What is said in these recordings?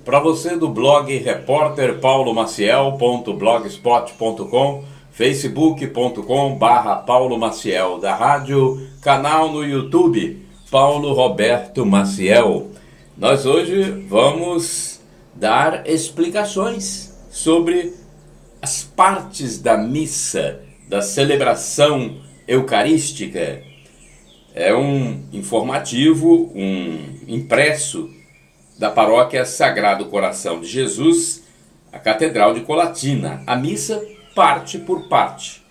Para você do blog repórterpaulomaciel.blogspot.com, facebook.com/Paulo Maciel, da rádio, canal no YouTube, Paulo Roberto Maciel. Nós hoje vamos dar explicações sobre as partes da missa, da celebração eucarística. É um informativo, um impresso da paróquia Sagrado Coração de Jesus, a Catedral de Colatina. A missa parte por parte.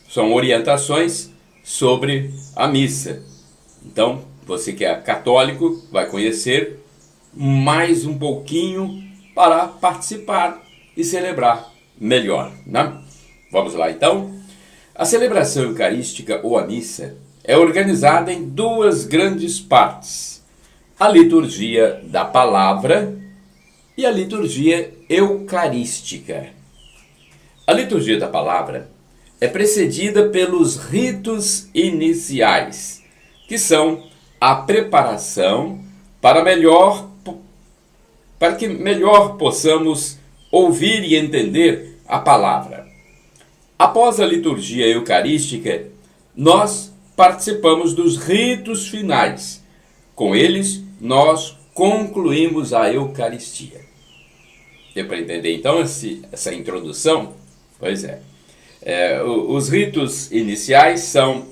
São orientações sobre a missa. Então, você que é católico vai conhecer mais um pouquinho para participar e celebrar melhor, né? Vamos lá então. A celebração eucarística ou a missa é organizada em duas grandes partes: a liturgia da palavra e a liturgia eucarística. A liturgia da palavra é precedida pelos ritos iniciais, que são a preparação para que melhor possamos ouvir e entender a palavra. Após a liturgia eucarística, nós participamos dos ritos finais. Com eles, nós concluímos a Eucaristia. Deu para entender então essa introdução? Pois é. Os ritos iniciais são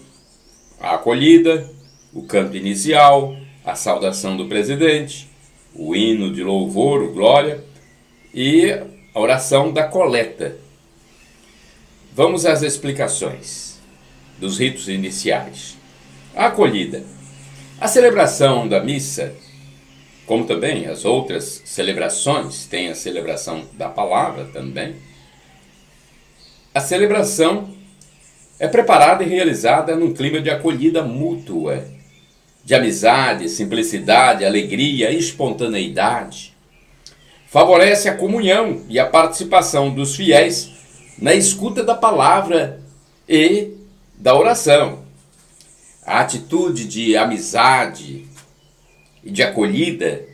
a acolhida, o canto inicial, a saudação do presidente, o hino de louvor, o glória, e a oração da coleta. Vamos às explicações dos ritos iniciais. A acolhida. A celebração da missa, como também as outras celebrações, tem a celebração da palavra também. A celebração é preparada e realizada num clima de acolhida mútua, de amizade, simplicidade, alegria, espontaneidade. Favorece a comunhão e a participação dos fiéis na escuta da palavra e da oração. A atitude de amizade e de acolhida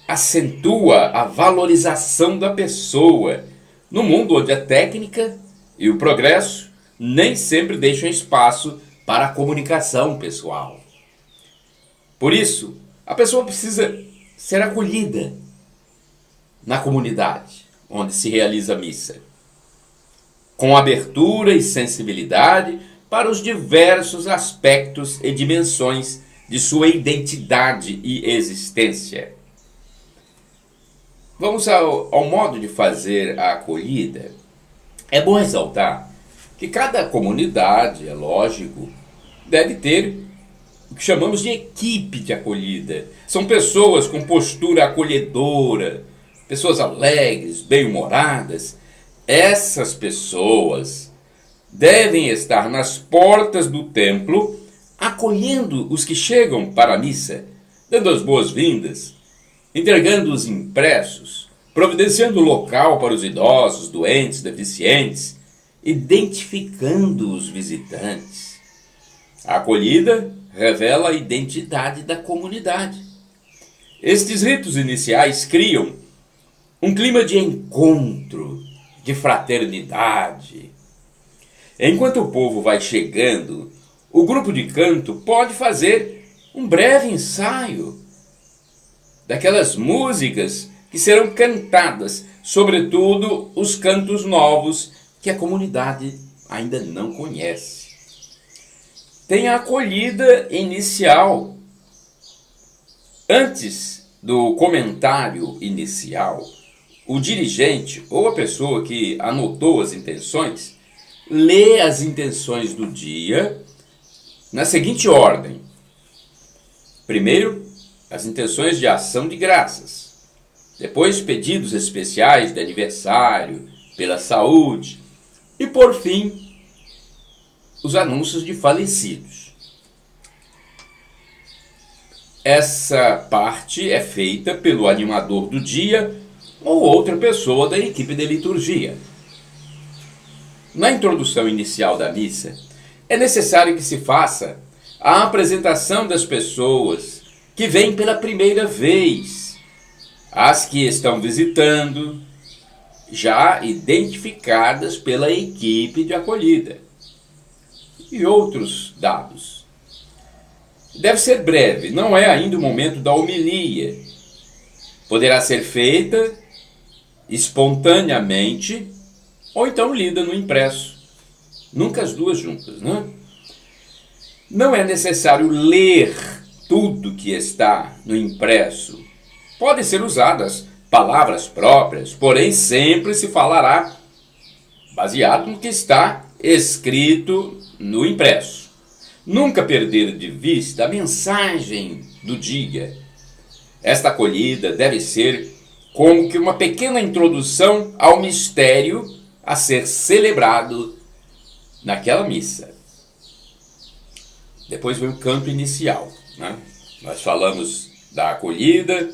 acentua a valorização da pessoa no mundo onde a técnica e o progresso nem sempre deixam espaço para a comunicação pessoal. Por isso, a pessoa precisa ser acolhida na comunidade onde se realiza a missa, com abertura e sensibilidade para os diversos aspectos e dimensões de sua identidade e existência. Vamos ao modo de fazer a acolhida. É bom ressaltar que cada comunidade, é lógico, deve ter o que chamamos de equipe de acolhida. São pessoas com postura acolhedora, pessoas alegres, bem-humoradas. Essas pessoas devem estar nas portas do templo, acolhendo os que chegam para a missa, dando as boas-vindas, entregando os impressos, providenciando local para os idosos, doentes, deficientes, identificando os visitantes. A acolhida revela a identidade da comunidade. Estes ritos iniciais criam um clima de encontro, de fraternidade. Enquanto o povo vai chegando, o grupo de canto pode fazer um breve ensaio daquelas músicas que serão cantadas, sobretudo os cantos novos que a comunidade ainda não conhece. Tem a acolhida inicial. Antes do comentário inicial, o dirigente ou a pessoa que anotou as intenções lê as intenções do dia na seguinte ordem. Primeiro, as intenções de ação de graças. Depois, pedidos especiais de aniversário, pela saúde. E, por fim, os anúncios de falecidos. Essa parte é feita pelo animador do dia ou outra pessoa da equipe de liturgia. Na introdução inicial da missa, é necessário que se faça a apresentação das pessoas que vêm pela primeira vez as que estão visitando, já identificadas pela equipe de acolhida, e outros dados. Deve ser breve, não é ainda o momento da homilia. Poderá ser feita espontaneamente ou então lida no impresso. Nunca as duas juntas, né? Não é necessário ler tudo que está no impresso. Podem ser usadas palavras próprias, porém sempre se falará baseado no que está escrito no impresso. Nunca perder de vista a mensagem do dia. Esta acolhida deve ser como que uma pequena introdução ao mistério a ser celebrado naquela missa. Depois vem o canto inicial, né? Nós falamos da acolhida,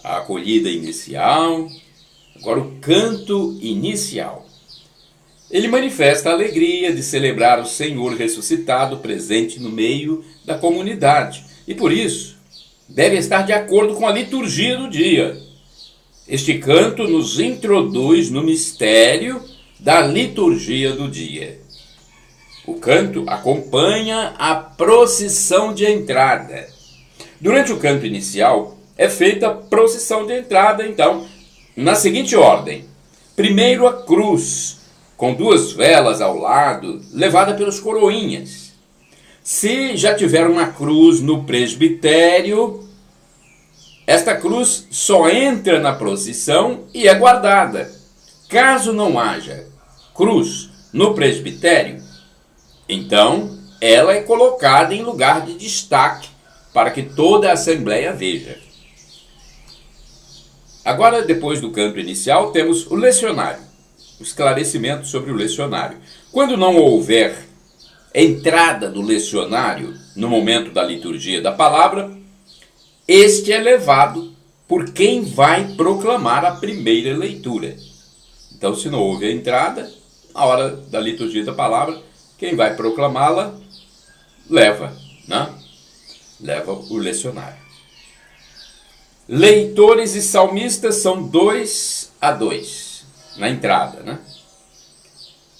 a acolhida inicial, agora o canto inicial. Ele manifesta a alegria de celebrar o Senhor ressuscitado presente no meio da comunidade e por isso deve estar de acordo com a liturgia do dia. Este canto nos introduz no mistério da liturgia do dia. O canto acompanha a procissão de entrada. Durante o canto inicial é feita a procissão de entrada, então, na seguinte ordem. Primeiro a cruz, com 2 velas ao lado, levada pelos coroinhas. Se já tiver uma cruz no presbitério, esta cruz só entra na procissão e é guardada. Caso não haja cruz no presbitério, então ela é colocada em lugar de destaque para que toda a assembleia veja. Agora, depois do canto inicial, temos o lecionário, o esclarecimento sobre o lecionário. Quando não houver entrada do lecionário no momento da liturgia da palavra, este é levado por quem vai proclamar a primeira leitura. Então, se não houve a entrada, na hora da liturgia da palavra, quem vai proclamá-la leva, né? Leva o lecionário. Leitores e salmistas são 2 a 2 na entrada, né?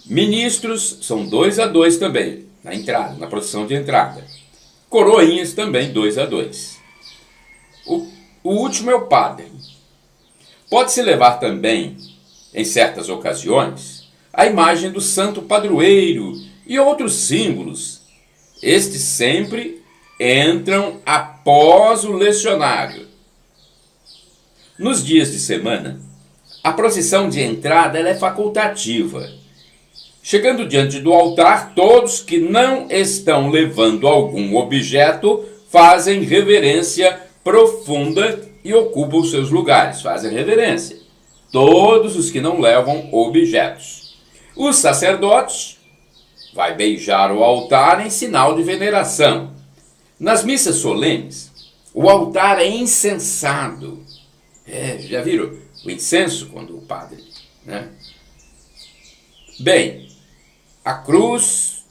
Ministros são 2 a 2 também na entrada, na procissão de entrada. Coroinhas também 2 a 2. O último é o padre. Pode-se levar também, em certas ocasiões, a imagem do santo padroeiro e outros símbolos. Estes sempre entram após o lecionário. Nos dias de semana, a procissão de entrada ela é facultativa. Chegando diante do altar, todos que não estão levando algum objeto fazem reverência profunda e ocupam seus lugares. Fazem reverência. Todos os que não levam objetos. Os sacerdotes vai beijar o altar em sinal de veneração. Nas missas solenes, o altar é incensado. Já viram o incenso quando o padre, né? Bem, a cruz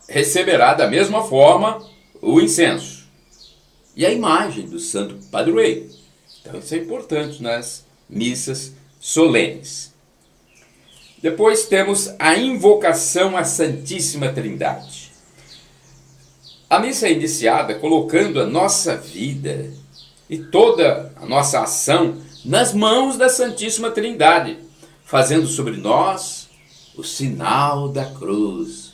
receberá da mesma forma o incenso e a imagem do santo padroeiro. Então isso é importante nas missas solenes. Depois temos a invocação à Santíssima Trindade. A missa é iniciada colocando a nossa vida e toda a nossa ação nas mãos da Santíssima Trindade, fazendo sobre nós o sinal da cruz.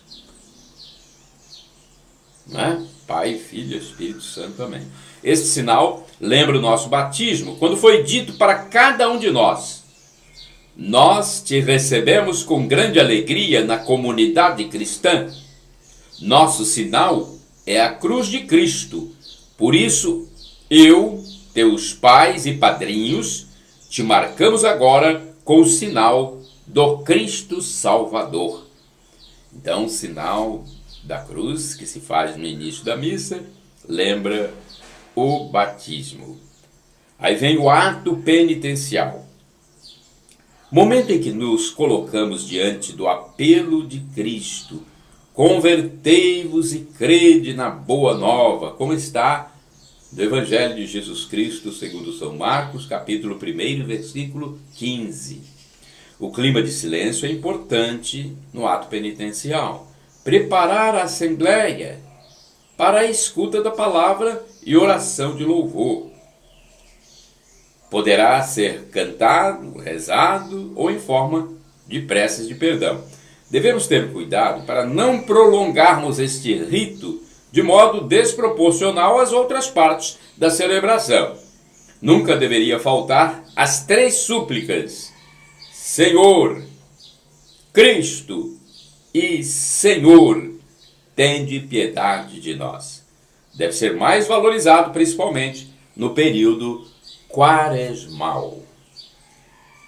Não é? Pai, Filho e Espírito Santo, amém. Este sinal lembra o nosso batismo, quando foi dito para cada um de nós: nós te recebemos com grande alegria na comunidade cristã. Nosso sinal é a cruz de Cristo. Por isso, eu, teus pais e padrinhos, te marcamos agora com o sinal do Cristo Salvador. Então, o sinal da cruz que se faz no início da missa lembra o batismo. Aí vem o ato penitencial. Momento em que nos colocamos diante do apelo de Cristo. Convertei-vos e crede na boa nova, como está do Evangelho de Jesus Cristo segundo São Marcos, capítulo 1, versículo 15. O clima de silêncio é importante no ato penitencial. Preparar a assembleia para a escuta da palavra e oração de louvor. Poderá ser cantado, rezado ou em forma de preces de perdão. Devemos ter cuidado para não prolongarmos este rito de modo desproporcional às outras partes da celebração. Nunca deveria faltar as 3 súplicas: Senhor, Cristo e Senhor, tende piedade de nós. Deve ser mais valorizado principalmente no período quaresmal.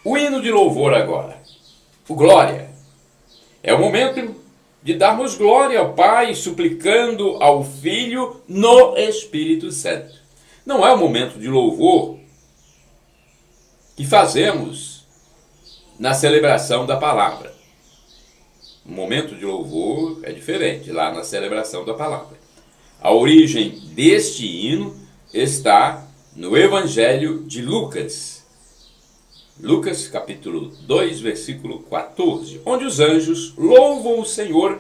O hino de louvor agora, o Glória. É o momento de darmos glória ao Pai, suplicando ao Filho no Espírito Santo. Não é o momento de louvor que fazemos na celebração da palavra. O momento de louvor é diferente lá na celebração da palavra. A origem deste hino está no Evangelho de Lucas. Lucas capítulo 2, versículo 14, onde os anjos louvam o Senhor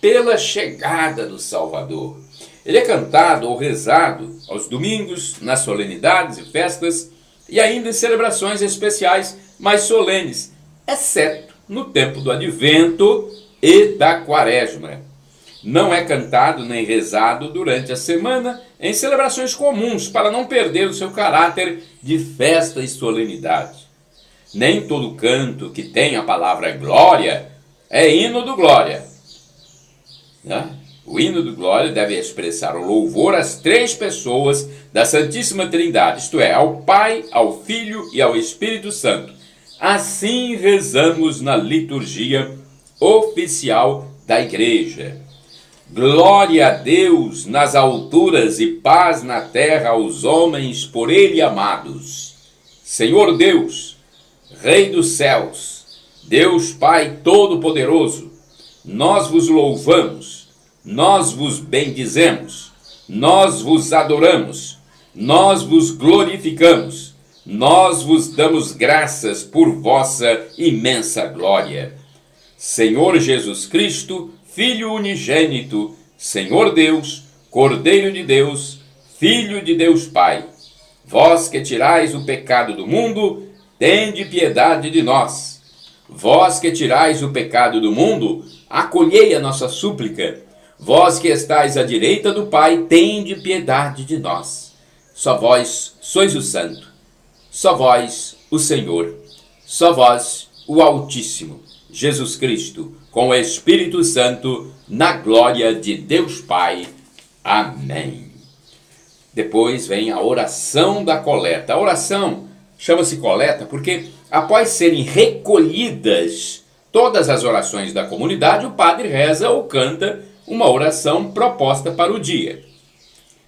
pela chegada do Salvador. Ele é cantado ou rezado aos domingos, nas solenidades e festas, e ainda em celebrações especiais mais solenes, exceto no tempo do Advento e da Quaresma. Não é cantado nem rezado durante a semana em celebrações comuns, para não perder o seu caráter de festa e solenidade. Nem todo canto que tem a palavra glória é hino do glória. O hino do glória deve expressar o louvor às 3 pessoas da Santíssima Trindade, isto é, ao Pai, ao Filho e ao Espírito Santo. Assim rezamos na liturgia oficial da Igreja. Glória a Deus nas alturas e paz na terra aos homens por Ele amados. Senhor Deus, Rei dos céus, Deus Pai Todo-Poderoso, nós vos louvamos, nós vos bendizemos, nós vos adoramos, nós vos glorificamos, nós vos damos graças por vossa imensa glória. Senhor Jesus Cristo, Filho unigênito, Senhor Deus, Cordeiro de Deus, Filho de Deus Pai, vós que tirais o pecado do mundo, tende piedade de nós. Vós que tirais o pecado do mundo, acolhei a nossa súplica. Vós que estáis à direita do Pai, tende piedade de nós. Só vós sois o Santo, só vós o Senhor, só vós o Altíssimo, Jesus Cristo, com o Espírito Santo, na glória de Deus Pai. Amém. Depois vem a oração da coleta. A oração chama-se coleta porque, após serem recolhidas todas as orações da comunidade, o padre reza ou canta uma oração proposta para o dia.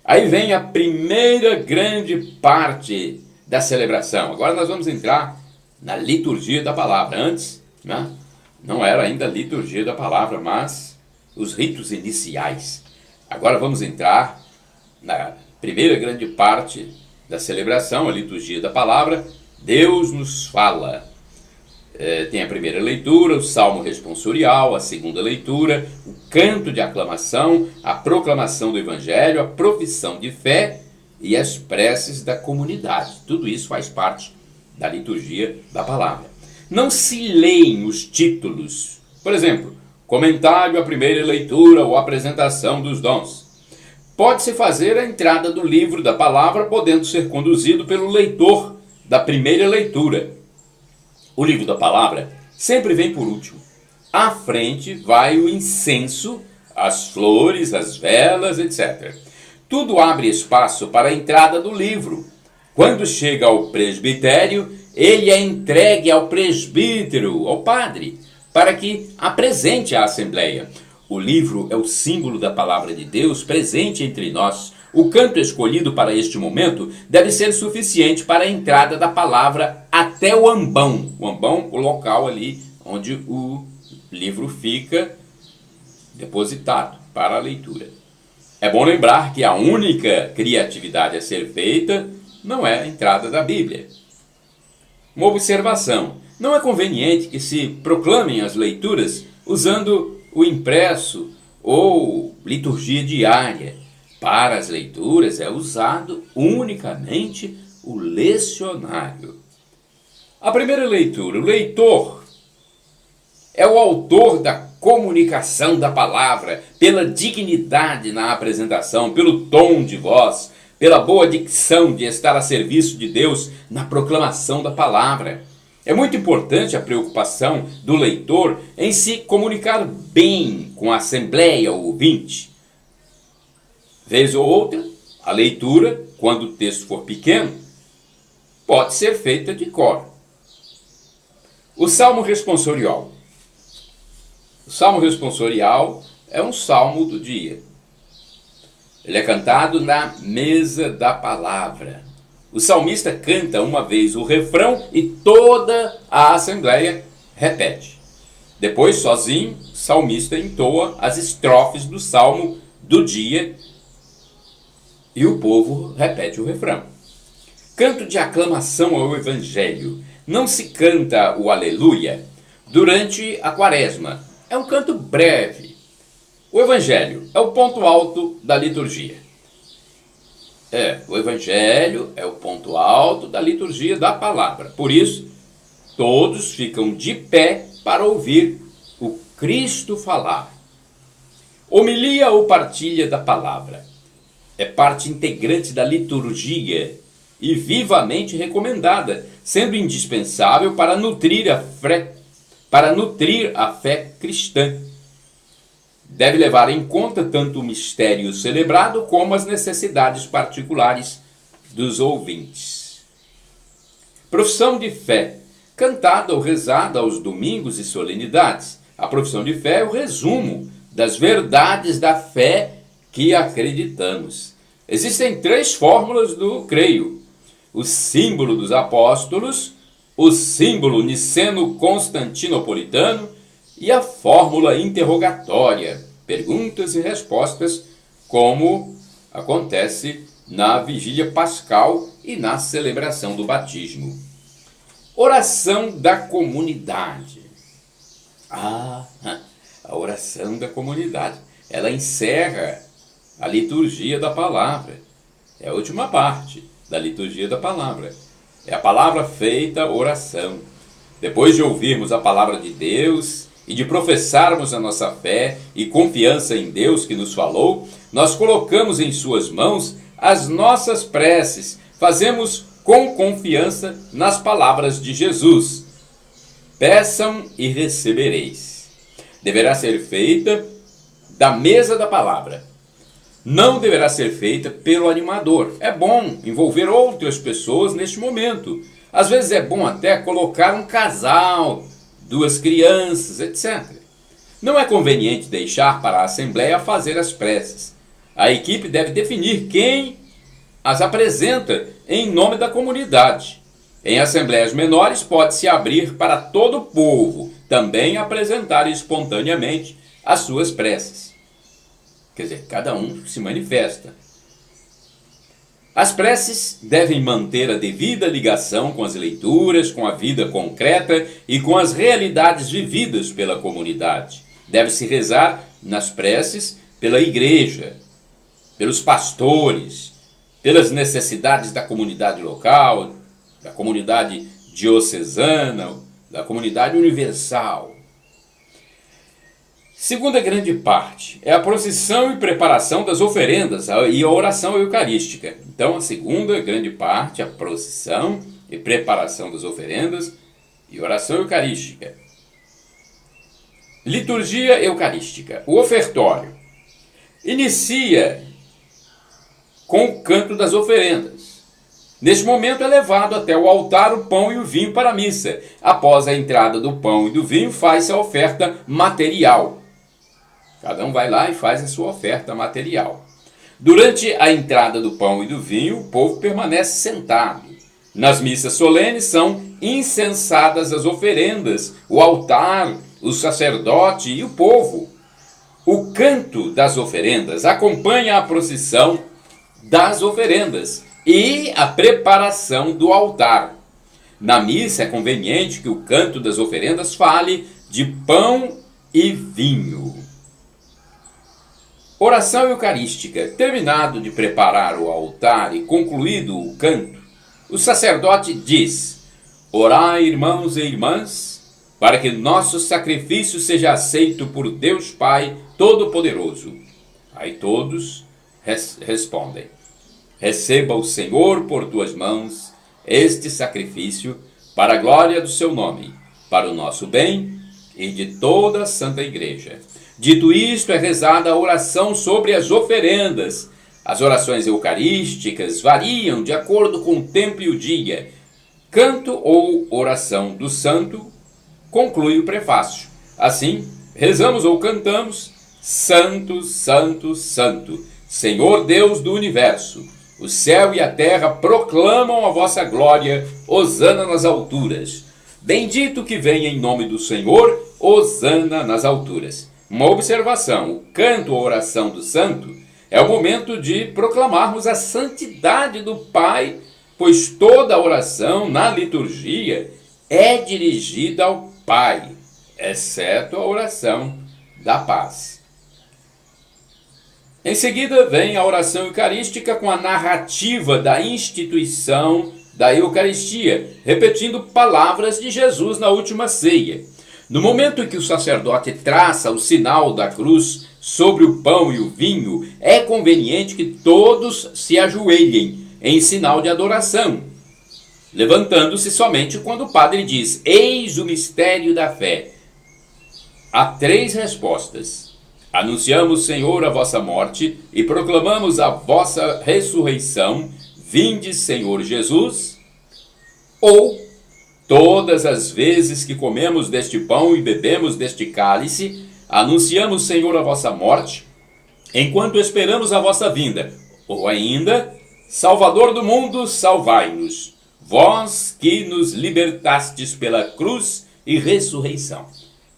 Aí vem a primeira grande parte da celebração. Agora nós vamos entrar na liturgia da palavra. Antes, não era ainda a liturgia da palavra, mas os ritos iniciais. Agora vamos entrar na primeira grande parte da celebração, a liturgia da palavra. Deus nos fala. Tem a primeira leitura, o salmo responsorial, a segunda leitura, o canto de aclamação, a proclamação do evangelho, a profissão de fé e as preces da comunidade. Tudo isso faz parte da liturgia da palavra. Não se leem os títulos. Por exemplo, comentário à primeira leitura ou apresentação dos dons. Pode-se fazer a entrada do livro da palavra, podendo ser conduzido pelo leitor da primeira leitura. O livro da palavra sempre vem por último. À frente vai o incenso, as flores, as velas, etc. Tudo abre espaço para a entrada do livro. Quando chega ao presbitério, ele é entregue ao presbítero, ao padre, para que apresente à assembleia. O livro é o símbolo da palavra de Deus presente entre nós. O canto escolhido para este momento deve ser suficiente para a entrada da palavra até o ambão. O ambão, o local ali onde o livro fica depositado para a leitura. É bom lembrar que a única criatividade a ser feita não é a entrada da Bíblia. Uma observação: não é conveniente que se proclamem as leituras usando o impresso ou liturgia diária. Para as leituras é usado unicamente o lecionário. A primeira leitura: o leitor é o autor da comunicação da palavra, pela dignidade na apresentação, pelo tom de voz, pela boa dicção de estar a serviço de Deus na proclamação da palavra. É muito importante a preocupação do leitor em se comunicar bem com a assembleia ouvinte. Vez ou outra, a leitura, quando o texto for pequeno, pode ser feita de cor. O Salmo Responsorial. O Salmo Responsorial é um salmo do dia. Ele é cantado na mesa da palavra. O salmista canta uma vez o refrão e toda a assembleia repete. Depois, sozinho, o salmista entoa as estrofes do salmo do dia e o povo repete o refrão. Canto de aclamação ao Evangelho. Não se canta o Aleluia durante a Quaresma. É um canto breve. O Evangelho é o ponto alto da liturgia. O Evangelho é o ponto alto da liturgia da palavra. Por isso, todos ficam de pé para ouvir o Cristo falar. Homilia ou partilha da palavra é parte integrante da liturgia e vivamente recomendada, sendo indispensável para nutrir a fé cristã. Deve levar em conta tanto o mistério celebrado como as necessidades particulares dos ouvintes. Profissão de fé, cantada ou rezada aos domingos e solenidades. A profissão de fé é o resumo das verdades da fé que acreditamos. Existem 3 fórmulas do creio: o símbolo dos apóstolos, o símbolo niceno-constantinopolitano e a fórmula interrogatória, perguntas e respostas, como acontece na vigília pascal e na celebração do batismo. Oração da comunidade. A oração da comunidade. Ela encerra a liturgia da palavra. É a última parte da liturgia da palavra. É a palavra feita oração. Depois de ouvirmos a palavra de Deus e de professarmos a nossa fé e confiança em Deus que nos falou, nós colocamos em suas mãos as nossas preces. Fazemos com confiança nas palavras de Jesus. Peçam e recebereis. Deverá ser feita da mesa da palavra. Não deverá ser feita pelo animador. É bom envolver outras pessoas neste momento. Às vezes é bom até colocar um casal, 2 crianças, etc. Não é conveniente deixar para a assembleia fazer as preces. A equipe deve definir quem as apresenta em nome da comunidade. Em assembleias menores pode-se abrir para todo o povo também apresentar espontaneamente as suas preces. Quer dizer, cada um se manifesta. As preces devem manter a devida ligação com as leituras, com a vida concreta e com as realidades vividas pela comunidade. Deve-se rezar nas preces pela igreja, pelos pastores, pelas necessidades da comunidade local, da comunidade diocesana, da comunidade universal. Segunda grande parte é a procissão e preparação das oferendas e a oração eucarística. Então, a segunda grande parte, a procissão e preparação das oferendas e oração eucarística. Liturgia eucarística. O ofertório inicia com o canto das oferendas. Neste momento é levado até o altar o pão e o vinho para a missa. Após a entrada do pão e do vinho, faz-se a oferta material. Cada um vai lá e faz a sua oferta material. Durante a entrada do pão e do vinho, o povo permanece sentado. Nas missas solenes são incensadas as oferendas, o altar, o sacerdote e o povo. O canto das oferendas acompanha a procissão das oferendas e a preparação do altar. Na missa é conveniente que o canto das oferendas fale de pão e vinho. Oração eucarística. Terminado de preparar o altar e concluído o canto, o sacerdote diz: orai, irmãos e irmãs, para que nosso sacrifício seja aceito por Deus Pai Todo-Poderoso. Aí todos respondem: receba o Senhor por tuas mãos este sacrifício para a glória do seu nome, para o nosso bem e de toda a Santa Igreja. Dito isto, é rezada a oração sobre as oferendas. As orações eucarísticas variam de acordo com o tempo e o dia. Canto ou oração do santo conclui o prefácio. Assim, rezamos ou cantamos: Santo, Santo, Santo, Senhor Deus do Universo. O céu e a terra proclamam a vossa glória. Hosana nas alturas. Bendito que vem em nome do Senhor. Hosana nas alturas. Uma observação: o canto ou oração do santo é o momento de proclamarmos a santidade do Pai, pois toda oração na liturgia é dirigida ao Pai, exceto a oração da paz. Em seguida vem a oração eucarística com a narrativa da instituição da Eucaristia, repetindo palavras de Jesus na última ceia. No momento em que o sacerdote traça o sinal da cruz sobre o pão e o vinho, é conveniente que todos se ajoelhem em sinal de adoração, levantando-se somente quando o padre diz: eis o mistério da fé. Há 3 respostas: anunciamos, Senhor, a vossa morte e proclamamos a vossa ressurreição. Vinde, Senhor Jesus. Ou todas as vezes que comemos deste pão e bebemos deste cálice, anunciamos, Senhor, a vossa morte, enquanto esperamos a vossa vinda. Ou ainda: Salvador do mundo, salvai-nos, vós que nos libertastes pela cruz e ressurreição.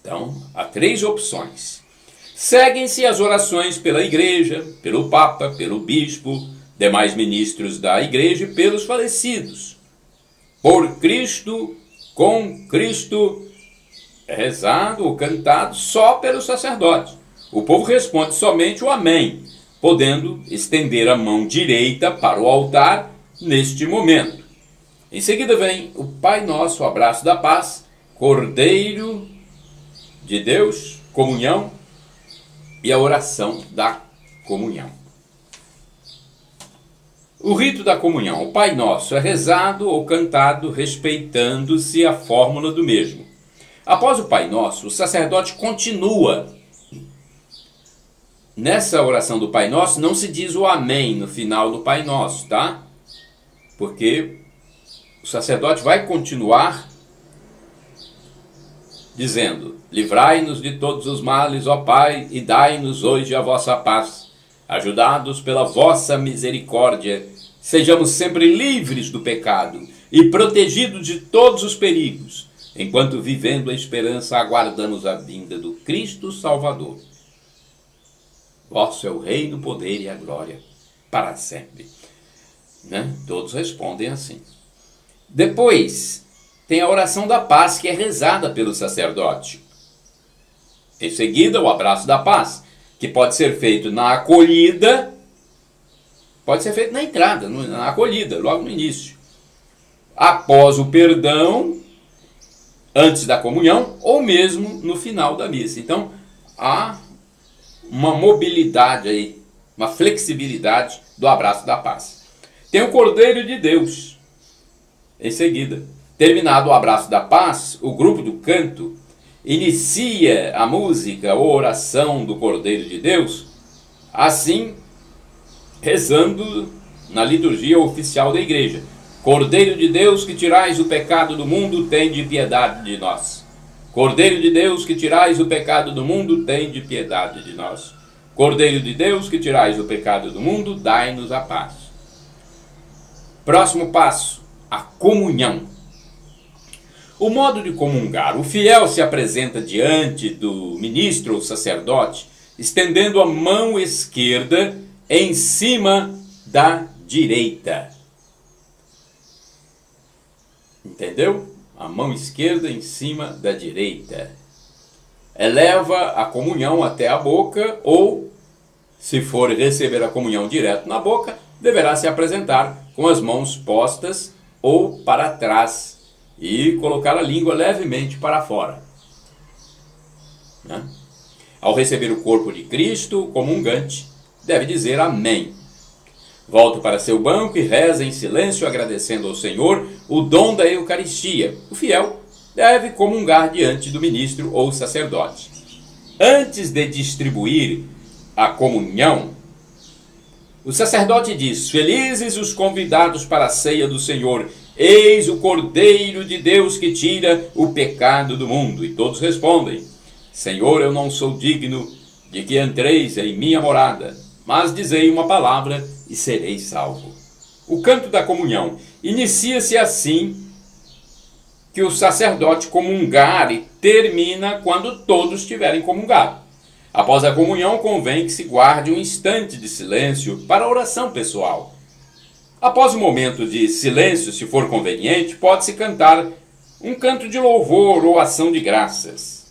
Então, há 3 opções. Seguem-se as orações pela igreja, pelo Papa, pelo Bispo, demais ministros da igreja e pelos falecidos. Por Cristo, com Cristo, é rezado ou cantado só pelo sacerdote. O povo responde somente o amém, podendo estender a mão direita para o altar neste momento. Em seguida vem o Pai Nosso, o abraço da paz, Cordeiro de Deus, comunhão e a oração da comunhão. O rito da comunhão, o Pai Nosso, é rezado ou cantado respeitando-se a fórmula do mesmo. Após o Pai Nosso, o sacerdote continua. Nessa oração do Pai Nosso não se diz o amém no final do Pai Nosso, tá? Porque o sacerdote vai continuar dizendo: livrai-nos de todos os males, ó Pai, e dai-nos hoje a vossa paz. Ajudados pela vossa misericórdia, sejamos sempre livres do pecado e protegidos de todos os perigos, enquanto vivendo a esperança aguardamos a vinda do Cristo Salvador. Vosso é o reino, o poder e a glória para sempre. Todos respondem assim. Depois tem a oração da paz, que é rezada pelo sacerdote. Em seguida, o abraço da paz, que pode ser feito na acolhida, pode ser feito na entrada, na acolhida, logo no início. Após o perdão, antes da comunhão, ou mesmo no final da missa. Então, há uma mobilidade aí, uma flexibilidade do abraço da paz. Tem o Cordeiro de Deus. Em seguida, terminado o abraço da paz, o grupo do canto inicia a música ou oração do Cordeiro de Deus, assim rezando na liturgia oficial da igreja: Cordeiro de Deus, que tirais o pecado do mundo, tende piedade de nós. Cordeiro de Deus, que tirais o pecado do mundo, tende piedade de nós. Cordeiro de Deus, que tirais o pecado do mundo, dai-nos a paz. Próximo passo, a comunhão. O modo de comungar: o fiel se apresenta diante do ministro ou sacerdote estendendo a mão esquerda em cima da direita. Entendeu? A mão esquerda em cima da direita. Eleva a comunhão até a boca, ou, se for receber a comunhão direto na boca, deverá se apresentar com as mãos postas ou para trás e colocar a língua levemente para fora. Ao receber o corpo de Cristo, o comungante deve dizer amém. Volta para seu banco e reza em silêncio, agradecendo ao Senhor o dom da Eucaristia. O fiel deve comungar diante do ministro ou sacerdote. Antes de distribuir a comunhão, o sacerdote diz: felizes os convidados para a ceia do Senhor, eis o Cordeiro de Deus que tira o pecado do mundo. E todos respondem: Senhor, eu não sou digno de que entreis em minha morada, mas dizei uma palavra e serei salvo. O canto da comunhão inicia-se assim que o sacerdote comungar e termina quando todos tiverem comungado. Após a comunhão, convém que se guarde um instante de silêncio para a oração pessoal. Após o momento de silêncio, se for conveniente, pode-se cantar um canto de louvor ou ação de graças.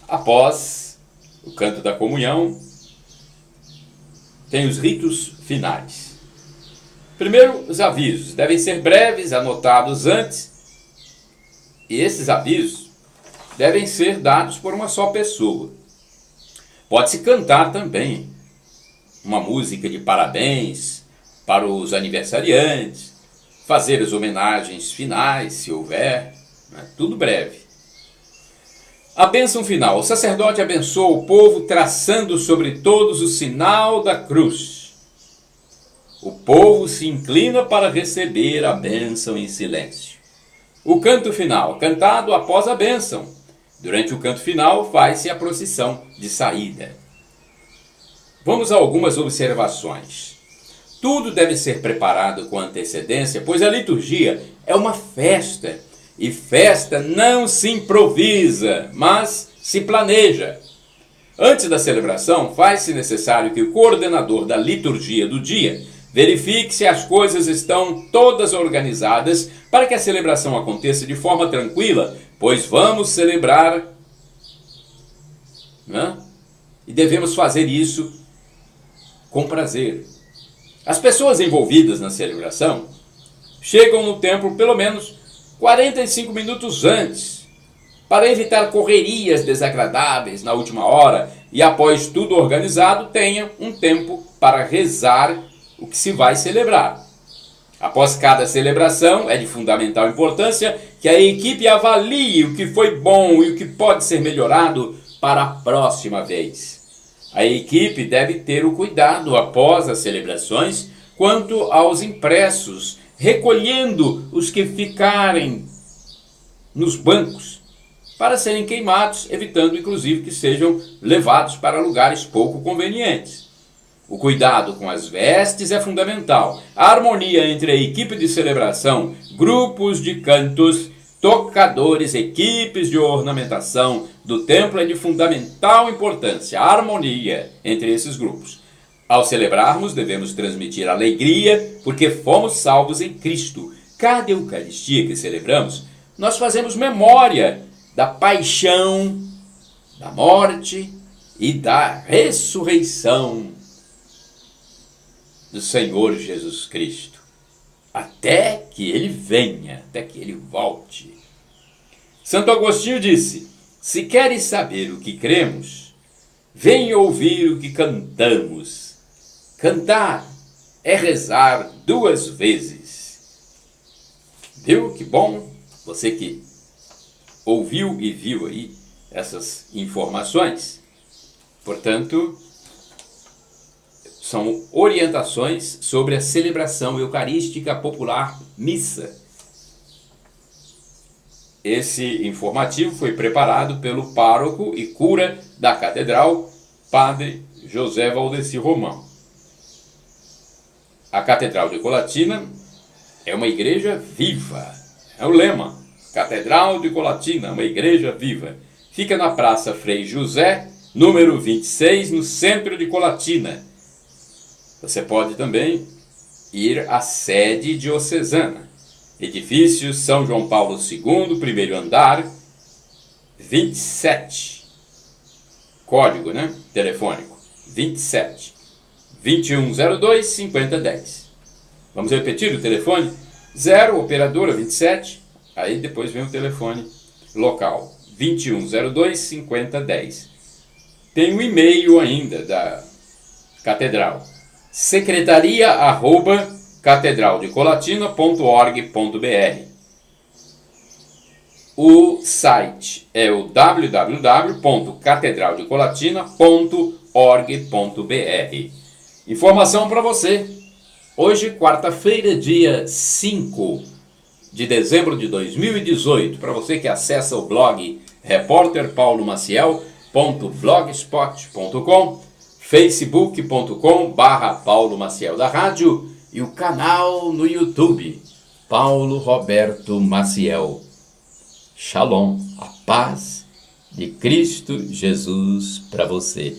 Após o canto da comunhão, tem os ritos finais. Primeiro, os avisos. Devem ser breves, anotados antes. E esses avisos devem ser dados por uma só pessoa. Pode-se cantar também uma música de parabéns para os aniversariantes, fazer as homenagens finais, se houver, tudo breve. A bênção final. O sacerdote abençoa o povo traçando sobre todos o sinal da cruz. O povo se inclina para receber a bênção em silêncio. O canto final, cantado após a bênção. Durante o canto final, faz-se a procissão de saída. Vamos a algumas observações. Tudo deve ser preparado com antecedência, pois a liturgia é uma festa. E festa não se improvisa, mas se planeja. Antes da celebração, faz-se necessário que o coordenador da liturgia do dia verifique se as coisas estão todas organizadas para que a celebração aconteça de forma tranquila, pois vamos celebrar, e devemos fazer isso com prazer. As pessoas envolvidas na celebração chegam no templo pelo menos 45 minutos antes, para evitar correrias desagradáveis na última hora e, após tudo organizado, tenha um tempo para rezar o que se vai celebrar. Após cada celebração, é de fundamental importância que a equipe avalie o que foi bom e o que pode ser melhorado para a próxima vez. A equipe deve ter o cuidado, após as celebrações, quanto aos impressos, recolhendo os que ficarem nos bancos para serem queimados, evitando inclusive que sejam levados para lugares pouco convenientes. O cuidado com as vestes é fundamental. A harmonia entre a equipe de celebração, grupos de cantos, tocadores, equipes de ornamentação do templo é de fundamental importância. A harmonia entre esses grupos. Ao celebrarmos, devemos transmitir alegria, porque fomos salvos em Cristo. Cada Eucaristia que celebramos, nós fazemos memória da paixão, da morte e da ressurreição do Senhor Jesus Cristo, até que Ele venha, até que Ele volte. Santo Agostinho disse: se queres saber o que cremos, vem ouvir o que cantamos. Cantar é rezar 2 vezes. Viu que bom? Você que ouviu e viu aí essas informações. Portanto, são orientações sobre a celebração eucarística popular missa. Esse informativo foi preparado pelo pároco e cura da catedral, Padre José Valdeci Romão. A Catedral de Colatina é uma igreja viva. É o lema. Catedral de Colatina, uma igreja viva. Fica na Praça Frei José, número 26, no centro de Colatina. Você pode também ir à sede diocesana, edifício São João Paulo II, primeiro andar, 27, código, telefônico, 27, 2102 5010. Vamos repetir o telefone? 0, operadora 27, aí depois vem o telefone local, 2102 5010. Tem um e-mail ainda da Catedral, secretaria@catedraldecolatina.org.br. O site é o www.catedraldecolatina.org.br. Informação para você. Hoje, quarta-feira, dia 5 de dezembro de 2018. Para você que acessa o blog repórterpaulomaciel.blogspot.com, facebook.com/Paulo Maciel da Rádio e o canal no YouTube, Paulo Roberto Maciel. Shalom, a paz de Cristo Jesus para você.